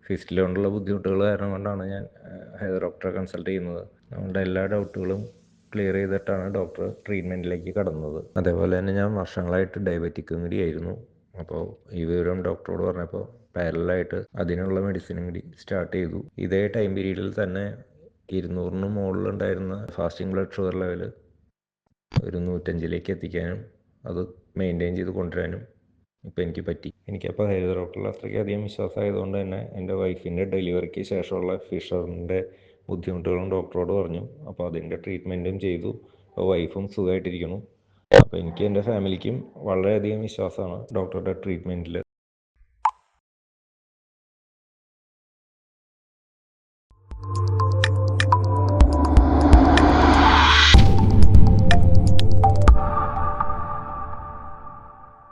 ഫിസ്റ്റില കൊണ്ടുള്ള ബുദ്ധിമുട്ടുകൾ കാരണം കൊണ്ടാണ് ഞാൻ ഹെയർ ഡോക്ടറെ കൺസൾട്ട് ചെയ്യുന്നത്. നമ്മുടെ എല്ലാ ഡൗട്ടുകളും ക്ലിയർ ചെയ്തിട്ടാണ് ഡോക്ടർ ട്രീറ്റ്മെൻറ്റിലേക്ക് കടന്നത്. അതേപോലെ തന്നെ ഞാൻ വർഷങ്ങളായിട്ട് ഡയബറ്റിക്കും കൂടി ആയിരുന്നു. അപ്പോൾ ഈ വിവരം ഡോക്ടറോട് പറഞ്ഞപ്പോൾ പാരലായിട്ട് അതിനുള്ള മെഡിസിനും കൂടി സ്റ്റാർട്ട് ചെയ്തു. ഇതേ ടൈം പീരീഡിൽ തന്നെ 200 മുകളിലുണ്ടായിരുന്ന ഫാസ്റ്റിംഗ് ബ്ലഡ് ഷുഗർ ലെവൽ ഒരു 105 എത്തിക്കാനും അത് മെയിൻറ്റെയിൻ ചെയ്ത് കൊണ്ടുവരാനും ഇപ്പോൾ എനിക്ക് പറ്റി. എനിക്കപ്പോൾ ഹെയർ ഡോക്ടറിൽ അത്രയ്ക്കധികം വിശ്വാസമായതുകൊണ്ട് തന്നെ എൻ്റെ വൈഫിൻ്റെ ഡെലിവറിക്ക് ശേഷമുള്ള ഫിഷറിൻ്റെ ബുദ്ധിമുട്ടുകളും ഡോക്ടറോട് പറഞ്ഞു. അപ്പോൾ അതിൻ്റെ ട്രീറ്റ്മെൻറ്റും ചെയ്തു. അപ്പോൾ വൈഫും സുഖമായിട്ടിരിക്കുന്നു. അപ്പോൾ എനിക്ക് എൻ്റെ ഫാമിലിക്കും വളരെയധികം വിശ്വാസമാണ് ഡോക്ടറുടെ ട്രീറ്റ്മെൻറ്റിൽ.